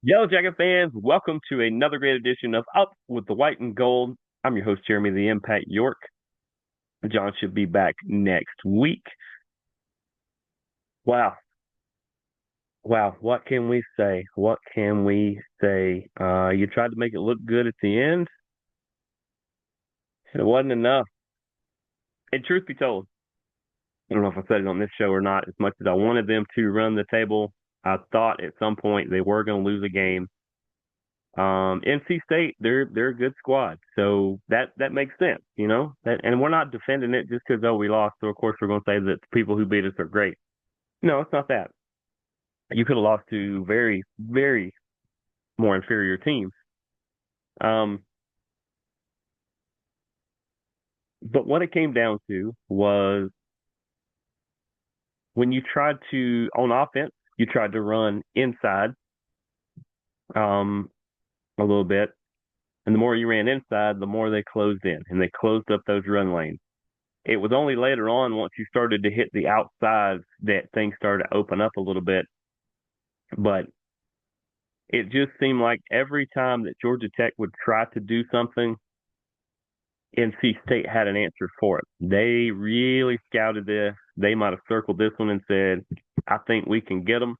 Yellow Jacket fans, welcome to another great edition of Up with the White and Gold. I'm your host, Jeremy the Impact York. John should be back next week. Wow. Wow. What can we say? What can we say? You tried to make it look good at the end. It wasn't enough. And truth be told, I don't know if I said it on this show or not, as much as I wanted them to run the table, I thought at some point they were going to lose a game. NC State, they're a good squad, so that makes sense, you know. And we're not defending it just because we lost. So of course we're going to say that the people who beat us are great. No, it's not that. You could have lost to very, very more inferior teams. Um, but what it came down to was when you tried to on offense, you tried to run inside um, a little bit, and the more you ran inside, the more they closed in, and they closed up those run lanes. It was only later on, once you started to hit the outsides, that things started to open up a little bit. But it just seemed like every time that Georgia Tech would try to do something, NC State had an answer for it. They really scouted this. They might have circled this one and said, I think we can get them.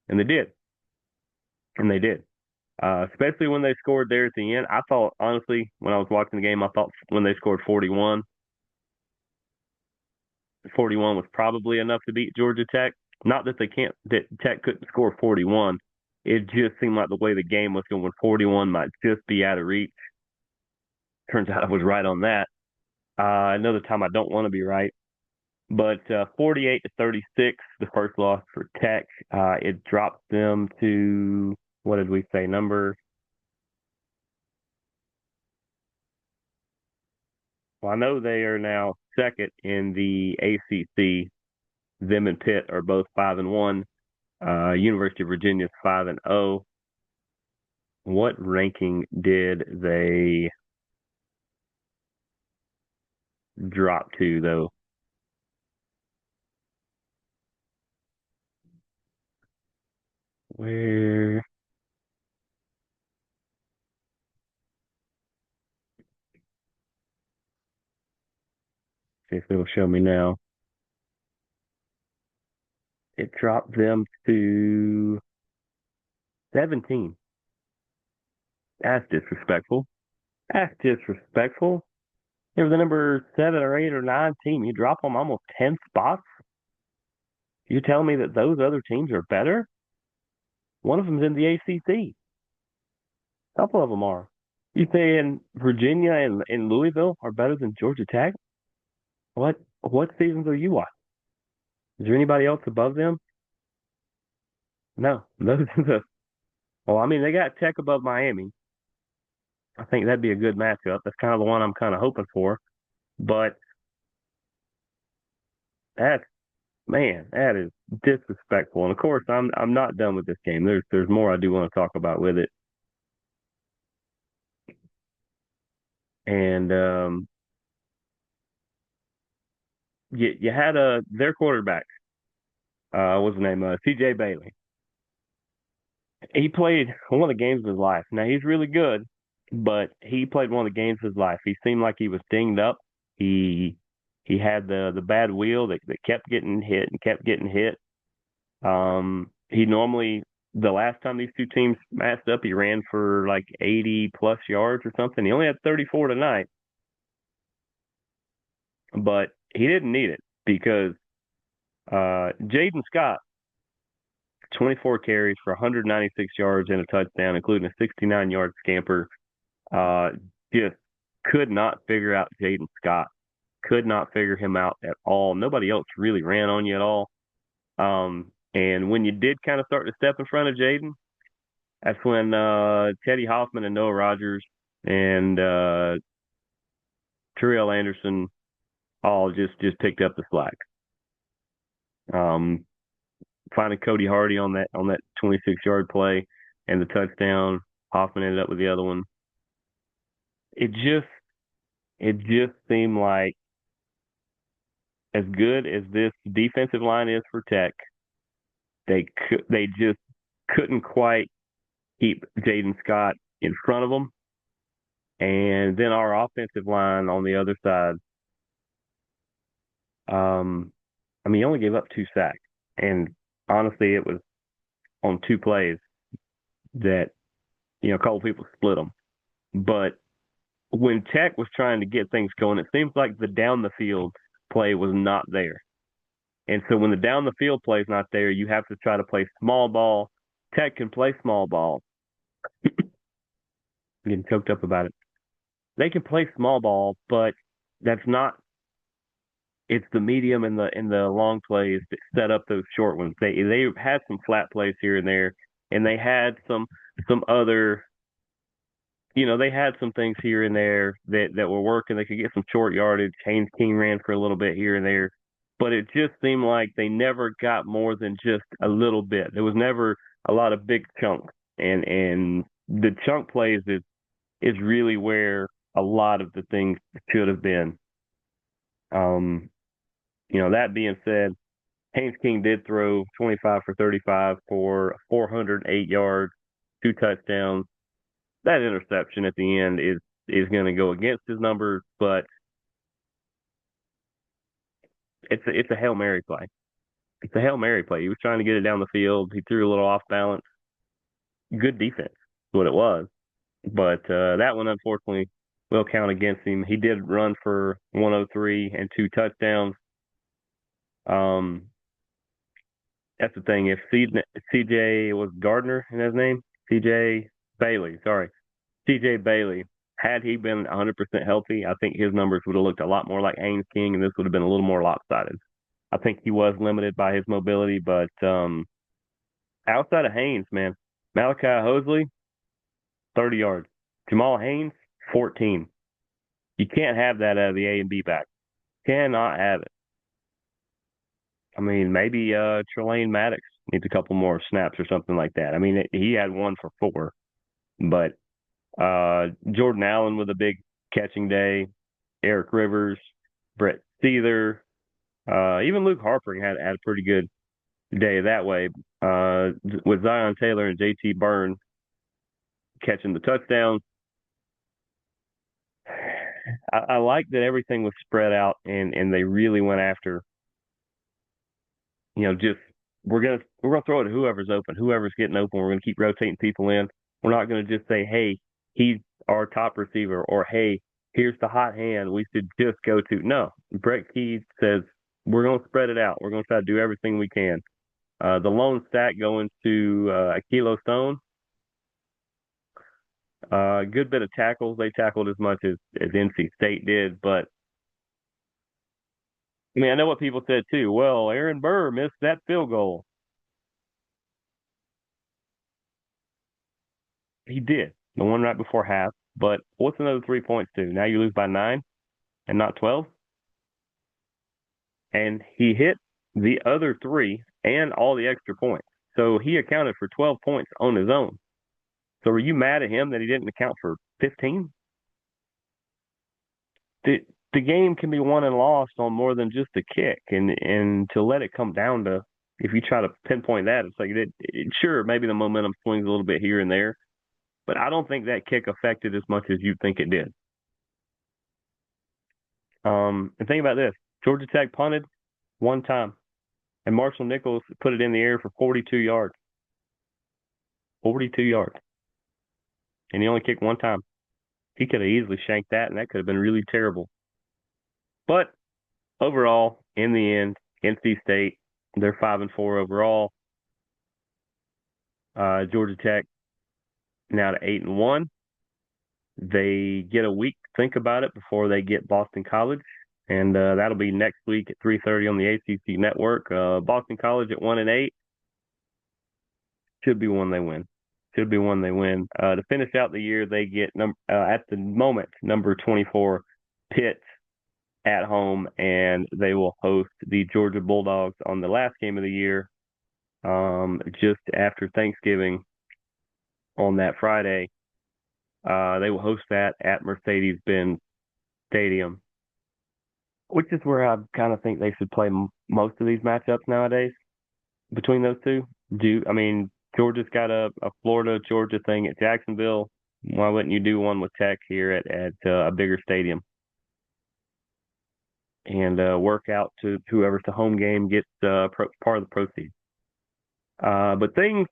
And they did. And they did. Especially when they scored there at the end. I thought, honestly, when I was watching the game, I thought when they scored 41, 41 was probably enough to beat Georgia Tech. Not that that Tech couldn't score 41. It just seemed like the way the game was going, 41 might just be out of reach. Turns out I was right on that. Another time I don't want to be right. But 48 to 36, the first loss for Tech. It drops them to, what did we say, number? Well, I know they are now second in the ACC. Them and Pitt are both 5-1. University of Virginia is 5-0. What ranking did they drop to though? Where see if it'll show me now. It dropped them to 17. That's disrespectful. That's disrespectful. They were the number 7 or 8 or 9 team. You drop them almost 10 spots. You tell me that those other teams are better? One of them's in the ACC. A couple of them are. You saying Virginia and Louisville are better than Georgia Tech? What seasons are you watching? Is there anybody else above them? No. Those are the well, I mean they got Tech above Miami. I think that'd be a good matchup. That's kind of the one I'm kind of hoping for. But that's man, that is disrespectful. And of course I'm not done with this game. There's more I do want to talk about with it. And you had their quarterback, what's his name? CJ Bailey. He played one of the games of his life. Now he's really good, but he played one of the games of his life. He seemed like he was dinged up. He he had the bad wheel that kept getting hit and kept getting hit. He normally the last time these two teams matched up, he ran for like 80 plus yards or something. He only had 34 tonight, but he didn't need it because Jaden Scott, 24 carries for 196 yards and a touchdown, including a 69-yard scamper. Uh, just could not figure out Jaden Scott. Could not figure him out at all. Nobody else really ran on you at all. And when you did kind of start to step in front of Jaden, that's when Teddy Hoffman and Noah Rogers and Terrell Anderson all just picked up the slack. Um, Finding Cody Hardy on that 26-yard play and the touchdown. Hoffman ended up with the other one. It just it just seemed like as good as this defensive line is for Tech, they just couldn't quite. keep Jaden Scott in front of them. And then our offensive line on the other side, he only gave up 2 sacks. And honestly, it was on 2 plays that, a couple people split them. But when Tech was trying to get things going, it seems like the down the field play was not there. And so when the down the field play is not there, you have to try to play small ball. Tech can play small ball. I'm getting choked up about it. They can play small ball, but that's not. It's the medium and the long plays that set up those short ones. They had some flat plays here and there, and they had some other. They had some things here and there that were working. They could get some short yardage. Haynes King ran for a little bit here and there, but it just seemed like they never got more than just a little bit. There was never a lot of big chunks, and the chunk plays is really where a lot of the things should have been. That being said, Haynes King did throw 25 for 35 for 408 yards, 2 touchdowns. That interception at the end is going to go against his numbers, but it's a Hail Mary play. It's a Hail Mary play. He was trying to get it down the field. He threw a little off balance. Good defense, is what it was. But that one, unfortunately, will count against him. He did run for 103 and 2 touchdowns. That's the thing. If CJ was Gardner in his name, CJ Bailey, sorry, CJ Bailey, had he been 100% healthy, I think his numbers would have looked a lot more like Haynes King, and this would have been a little more lopsided. I think he was limited by his mobility, but outside of Haynes, man, Malachi Hosley, 30 yards. Jamal Haynes, 14. You can't have that out of the A and B back. Cannot have it. I mean, maybe Trelane Maddox needs a couple more snaps or something like that. I mean, he had 1 for 4, but Jordan Allen with a big catching day, Eric Rivers, Brett Seether, even Luke Harper had a pretty good day that way, with Zion Taylor and JT Burns catching the touchdowns. I like that everything was spread out and they really went after, just we're gonna throw it at whoever's open, whoever's getting open. We're gonna keep rotating people in. We're not gonna just say, hey, he's our top receiver, or hey, here's the hot hand we should just go to. No, Brett Key says we're gonna spread it out. We're gonna try to do everything we can. The lone stack going to Akilo Stone. A good bit of tackles. They tackled as much as NC State did, but I mean, I know what people said too. Well, Aaron Burr missed that field goal. He did, the one right before half. But what's another 3 points do? Now you lose by 9 and not 12. And he hit the other 3 and all the extra points. So he accounted for 12 points on his own. So were you mad at him that he didn't account for 15? The game can be won and lost on more than just a kick, and to let it come down to, if you try to pinpoint that, it's like sure, maybe the momentum swings a little bit here and there, but I don't think that kick affected as much as you think it did. And think about this: Georgia Tech punted 1 time, and Marshall Nichols put it in the air for 42 yards. 42 yards, and he only kicked 1 time. He could have easily shanked that, and that could have been really terrible. But overall, in the end, NC State, they're 5-4 overall. Georgia Tech now to 8-1. They get a week to think about it before they get Boston College, and that'll be next week at 3:30 on the ACC network. Boston College at 1-8 should be one they win. Should be one they win. To finish out the year, they get at the moment number 24 Pitt at home, and they will host the Georgia Bulldogs on the last game of the year, just after Thanksgiving on that Friday. They will host that at Mercedes-Benz Stadium, which is where I kind of think they should play most of these matchups nowadays between those two. Georgia's got a Florida Georgia thing at Jacksonville. Why wouldn't you do one with Tech here at a bigger stadium and work out to whoever's the home game gets part of the proceeds? But things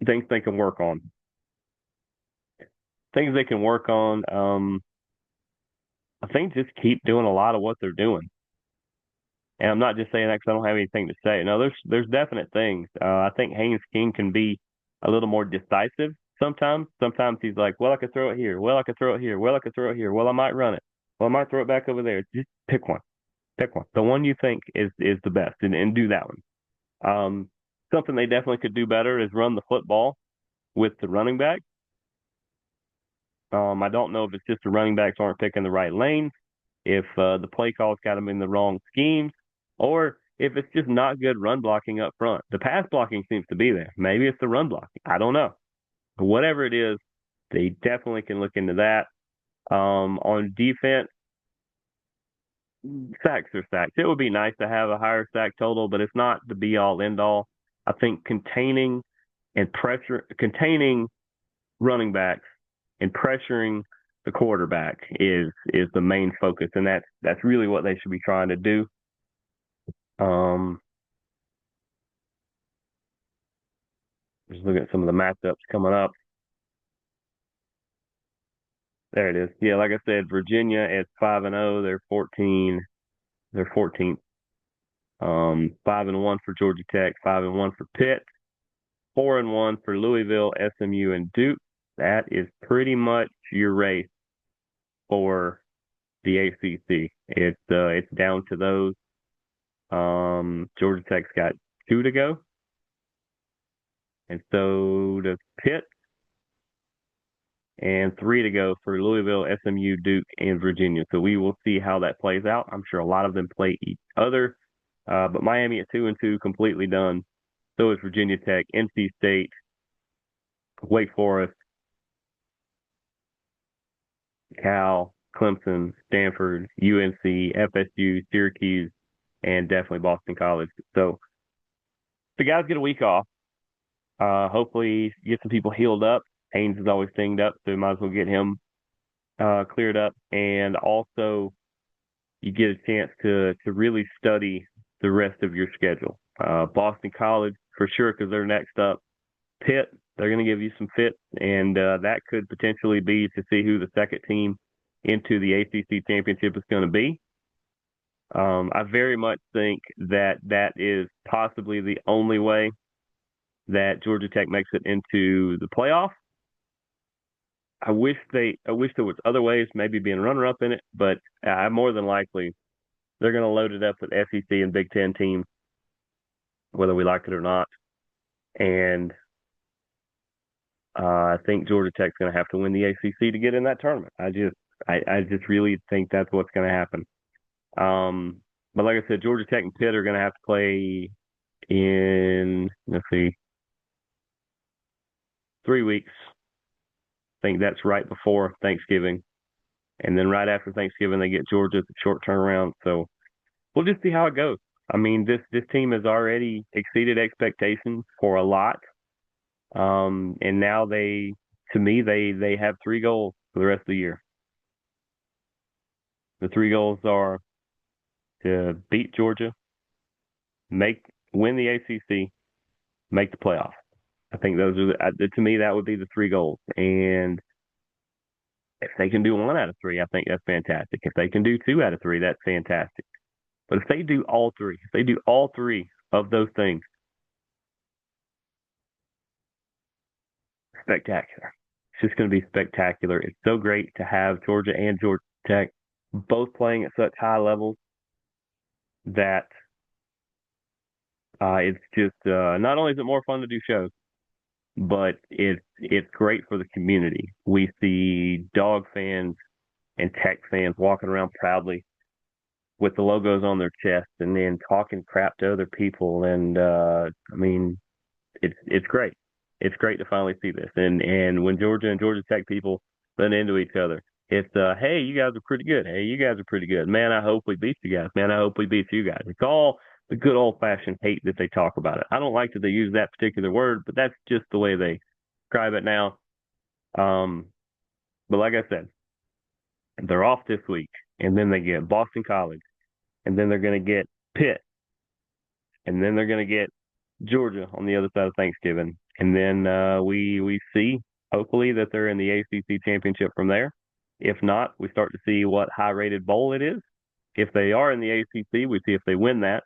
they can work on. Things they can work on. I think just keep doing a lot of what they're doing. And I'm not just saying that because I don't have anything to say. No, there's definite things. I think Haynes King can be a little more decisive sometimes. Sometimes he's like, well, I could throw it here. Well, I could throw it here. Well, I could throw it here. Well, I might run it. Well, I might throw it back over there. Just pick one. Pick one. The one you think is the best, and do that one. Something they definitely could do better is run the football with the running back. I don't know if it's just the running backs aren't picking the right lanes, if the play calls got them in the wrong schemes, or if it's just not good run blocking up front. The pass blocking seems to be there. Maybe it's the run blocking. I don't know. But whatever it is, they definitely can look into that. On defense, sacks are sacks. It would be nice to have a higher sack total, but it's not the be all end all. I think containing running backs and pressuring the quarterback is the main focus, and that's really what they should be trying to do. Just looking at some of the matchups coming up. There it is. Yeah, like I said, Virginia at 5-0. They're 14. They're 14th. 5-1 for Georgia Tech. 5-1 for Pitt. 4-1 for Louisville, SMU, and Duke. That is pretty much your race for the ACC. It's down to those. Georgia Tech's got 2 to go, and so does Pitt, and 3 to go for Louisville, SMU, Duke, and Virginia. So we will see how that plays out. I'm sure a lot of them play each other, but Miami at 2-2, completely done. So is Virginia Tech, NC State, Wake Forest, Cal, Clemson, Stanford, UNC, FSU, Syracuse, and definitely Boston College. So the guys get a week off. Hopefully get some people healed up. Haynes is always dinged up, so we might as well get him cleared up. And also you get a chance to really study the rest of your schedule. Boston College, for sure, because they're next up. Pitt, they're going to give you some fits, and that could potentially be to see who the second team into the ACC championship is going to be. I very much think that is possibly the only way that Georgia Tech makes it into the playoff. I wish there was other ways, maybe being runner-up in it, but more than likely they're going to load it up with SEC and Big Ten teams, whether we like it or not. And I think Georgia Tech's going to have to win the ACC to get in that tournament. I just really think that's what's going to happen. But like I said, Georgia Tech and Pitt are going to have to play in, 3 weeks. I think that's right before Thanksgiving. And then right after Thanksgiving, they get Georgia at the short turnaround. So we'll just see how it goes. I mean, this team has already exceeded expectations for a lot. And now they have 3 goals for the rest of the year. The 3 goals are to beat Georgia, win the ACC, make the playoff. I think those are to me that would be the 3 goals. And if they can do 1 out of 3, I think that's fantastic. If they can do 2 out of 3, that's fantastic. But if they do all 3 of those things, spectacular. It's just going to be spectacular. It's so great to have Georgia and Georgia Tech both playing at such high levels that it's just not only is it more fun to do shows, but it's great for the community. We see Dog fans and Tech fans walking around proudly with the logos on their chest and then talking crap to other people. And I mean, it's great. It's great to finally see this. And when Georgia and Georgia Tech people run into each other, it's hey, you guys are pretty good. Hey, you guys are pretty good. Man, I hope we beat you guys. Man, I hope we beat you guys. It's all the good old-fashioned hate that they talk about it. I don't like that they use that particular word, but that's just the way they describe it now. But like I said, they're off this week, and then they get Boston College, and then they're going to get Pitt, and then they're going to get Georgia on the other side of Thanksgiving, and then we see hopefully that they're in the ACC championship from there. If not, we start to see what high-rated bowl it is. If they are in the ACC, we see if they win that,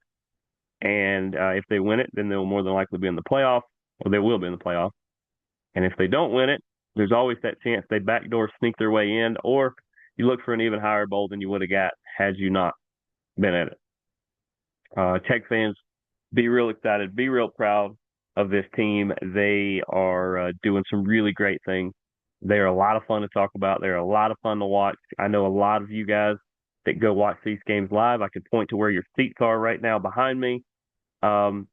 and if they win it, then they'll more than likely be in the playoff, or they will be in the playoff. And if they don't win it, there's always that chance they backdoor sneak their way in, or you look for an even higher bowl than you would have got had you not been at it. Tech fans, be real excited, be real proud of this team. They are doing some really great things. They are a lot of fun to talk about. They're a lot of fun to watch. I know a lot of you guys that go watch these games live. I can point to where your seats are right now behind me, and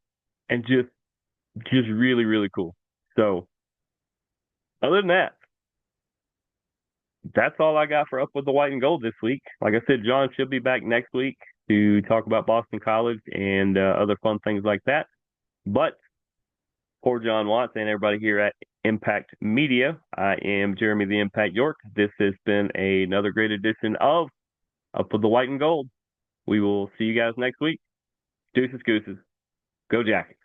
just really really cool. So other than that, that's all I got for Up with the White and Gold this week. Like I said, John should be back next week to talk about Boston College and other fun things like that. But for John Watts and everybody here at Impact Media, I am Jeremy the Impact York. This has been another great edition of Up with the White and Gold. We will see you guys next week. Deuces, gooses. Go Jackets.